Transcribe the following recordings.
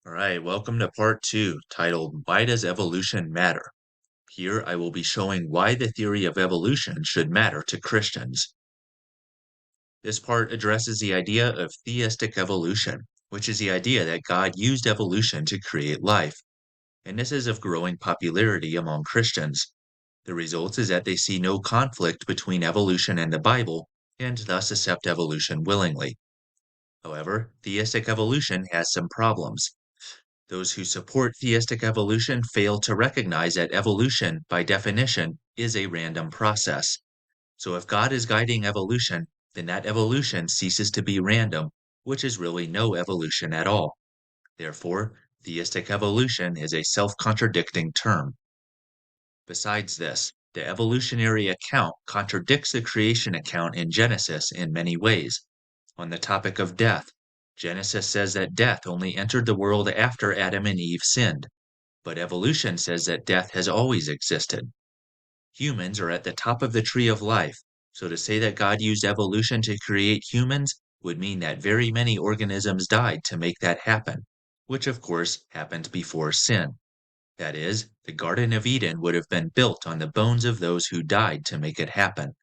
All right, welcome to part two, titled Why Does Evolution Matter? Here I will be showing why the theory of evolution should matter to Christians. This part addresses the idea of theistic evolution, which is the idea that God used evolution to create life, and this is of growing popularity among Christians. The result is that they see no conflict between evolution and the Bible, and thus accept evolution willingly. However, theistic evolution has some problems. Those who support theistic evolution fail to recognize that evolution, by definition, is a random process. So if God is guiding evolution, then that evolution ceases to be random, which is really no evolution at all. Therefore, theistic evolution is a self-contradicting term. Besides this, the evolutionary account contradicts the creation account in Genesis in many ways. On the topic of death, Genesis says that death only entered the world after Adam and Eve sinned, but evolution says that death has always existed. Humans are at the top of the tree of life, so to say that God used evolution to create humans would mean that very many organisms died to make that happen, which of course happened before sin. That is, the Garden of Eden would have been built on the bones of those who died to make it happen.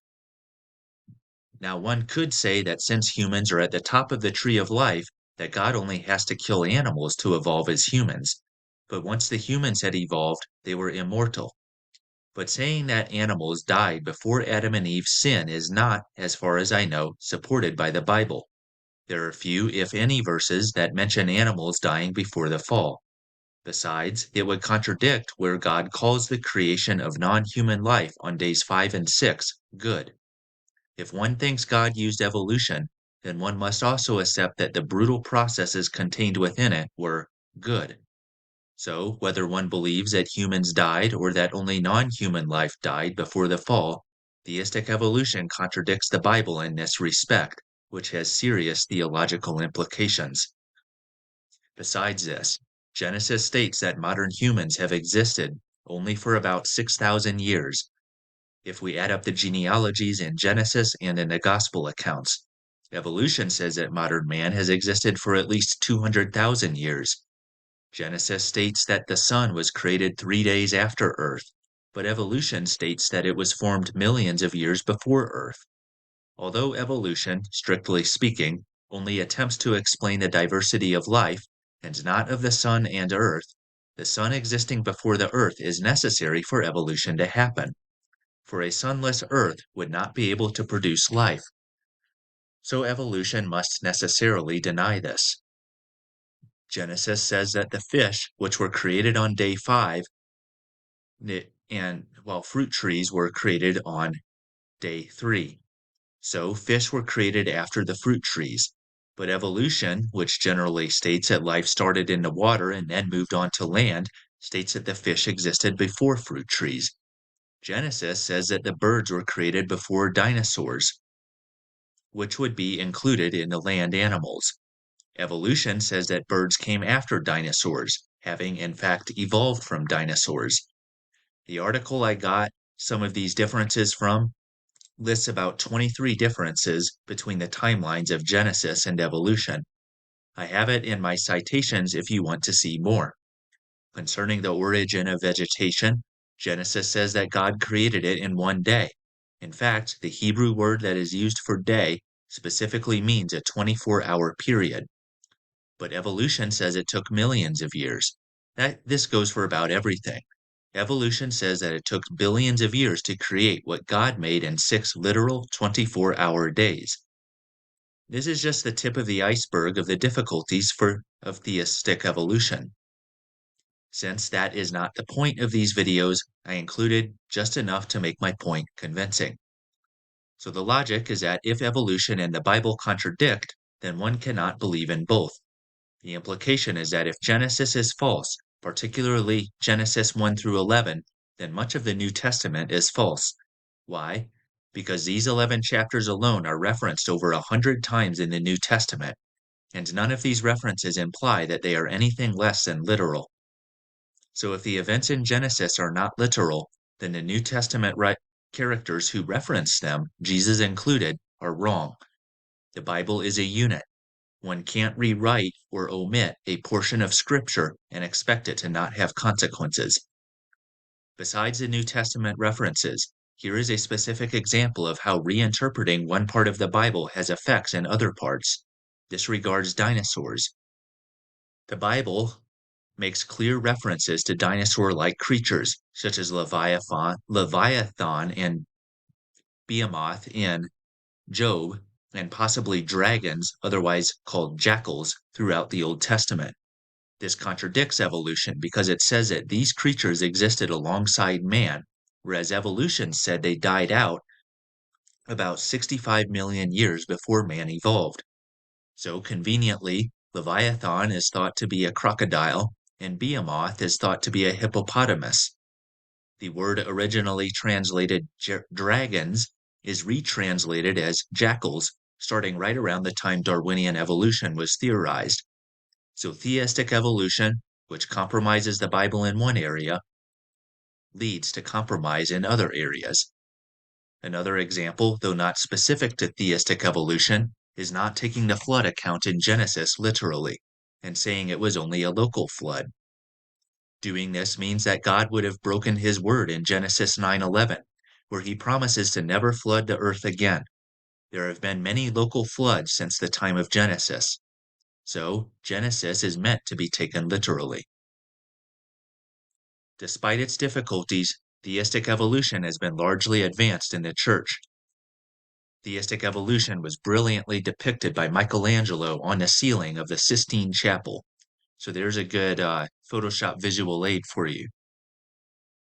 Now, one could say that since humans are at the top of the tree of life, that God only has to kill animals to evolve as humans. But once the humans had evolved, they were immortal. But saying that animals died before Adam and Eve's sin is not, as far as I know, supported by the Bible. There are few, if any, verses that mention animals dying before the fall. Besides, it would contradict where God calls the creation of non-human life on days 5 and 6 good. If one thinks God used evolution, then one must also accept that the brutal processes contained within it were good. So, whether one believes that humans died or that only non-human life died before the fall, theistic evolution contradicts the Bible in this respect, which has serious theological implications. Besides this, Genesis states that modern humans have existed only for about 6,000 years. If we add up the genealogies in Genesis and in the Gospel accounts, evolution says that modern man has existed for at least 200,000 years. Genesis states that the sun was created 3 days after Earth, but evolution states that it was formed millions of years before Earth. Although evolution, strictly speaking, only attempts to explain the diversity of life, and not of the sun and Earth, the sun existing before the Earth is necessary for evolution to happen, for a sunless Earth would not be able to produce life. So evolution must necessarily deny this. Genesis says that the fish, which were created on day 5, while fruit trees were created on day 3. So fish were created after the fruit trees. But evolution, which generally states that life started in the water and then moved on to land, states that the fish existed before fruit trees. Genesis says that the birds were created before dinosaurs, which would be included in the land animals. Evolution says that birds came after dinosaurs, having in fact evolved from dinosaurs. The article I got some of these differences from lists about 23 differences between the timelines of Genesis and evolution. I have it in my citations if you want to see more. Concerning the origin of vegetation, Genesis says that God created it in one day. In fact, the Hebrew word that is used for day specifically means a 24-hour period. But evolution says it took millions of years. This goes for about everything. Evolution says that it took billions of years to create what God made in 6 literal 24-hour days. This is just the tip of the iceberg of the difficulties of theistic evolution. Since that is not the point of these videos, I included just enough to make my point convincing. So the logic is that if evolution and the Bible contradict, then one cannot believe in both. The implication is that if Genesis is false, particularly Genesis 1 through 11, then much of the New Testament is false. Why? Because these 11 chapters alone are referenced over 100 times in the New Testament, and none of these references imply that they are anything less than literal. So if the events in Genesis are not literal, then the New Testament characters who reference them, Jesus included, are wrong. The Bible is a unit. One can't rewrite or omit a portion of Scripture and expect it to not have consequences. Besides the New Testament references, here is a specific example of how reinterpreting one part of the Bible has effects in other parts. This regards dinosaurs. The Bible makes clear references to dinosaur-like creatures, such as Leviathan and Behemoth in Job, and possibly dragons, otherwise called jackals, throughout the Old Testament. This contradicts evolution because it says that these creatures existed alongside man, whereas evolution said they died out about 65 million years before man evolved. So, conveniently, Leviathan is thought to be a crocodile, and Behemoth is thought to be a hippopotamus. The word originally translated dragons is retranslated as jackals, starting right around the time Darwinian evolution was theorized. So theistic evolution, which compromises the Bible in one area, leads to compromise in other areas. Another example, though not specific to theistic evolution, is not taking the flood account in Genesis literally and saying it was only a local flood. Doing this means that God would have broken his word in Genesis 9:11, where he promises to never flood the earth again. There have been many local floods since the time of Genesis. So, Genesis is meant to be taken literally. Despite its difficulties, theistic evolution has been largely advanced in the church. Theistic evolution was brilliantly depicted by Michelangelo on the ceiling of the Sistine Chapel. So there's a good Photoshop visual aid for you.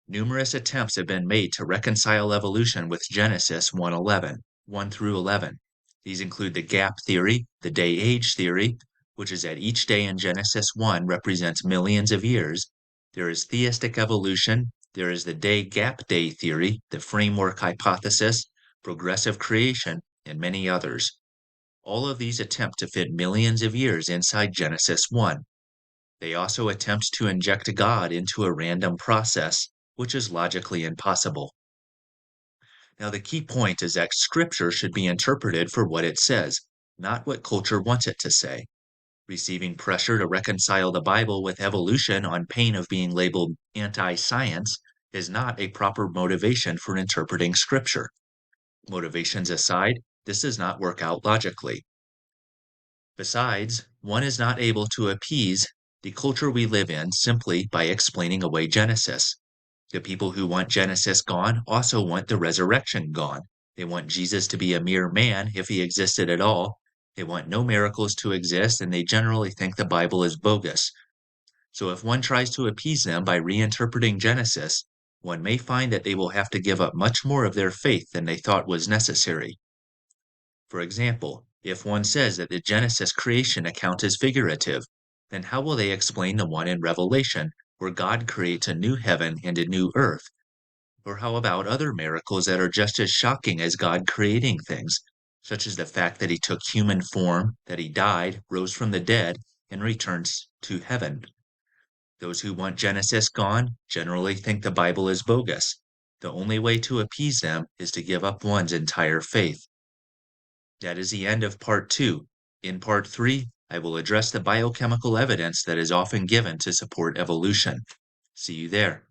Numerous attempts have been made to reconcile evolution with Genesis 1 through 11. These include the gap theory, the day-age theory, which is that each day in Genesis 1 represents millions of years. There is theistic evolution. There is the day-gap day theory, the framework hypothesis, progressive creation, and many others. All of these attempt to fit millions of years inside Genesis 1. They also attempt to inject God into a random process, which is logically impossible. Now, the key point is that Scripture should be interpreted for what it says, not what culture wants it to say. Receiving pressure to reconcile the Bible with evolution on pain of being labeled anti-science is not a proper motivation for interpreting Scripture. Motivations aside, this does not work out logically. Besides, one is not able to appease the culture we live in simply by explaining away Genesis. The people who want Genesis gone also want the resurrection gone. They want Jesus to be a mere man if he existed at all. They want no miracles to exist, and they generally think the Bible is bogus. So if one tries to appease them by reinterpreting Genesis, one may find that they will have to give up much more of their faith than they thought was necessary. For example, if one says that the Genesis creation account is figurative, then how will they explain the one in Revelation, where God creates a new heaven and a new earth? Or how about other miracles that are just as shocking as God creating things, such as the fact that he took human form, that he died, rose from the dead, and returns to heaven? Those who want Genesis gone generally think the Bible is bogus. The only way to appease them is to give up one's entire faith. That is the end of part 2. In part 3, I will address the biochemical evidence that is often given to support evolution. See you there.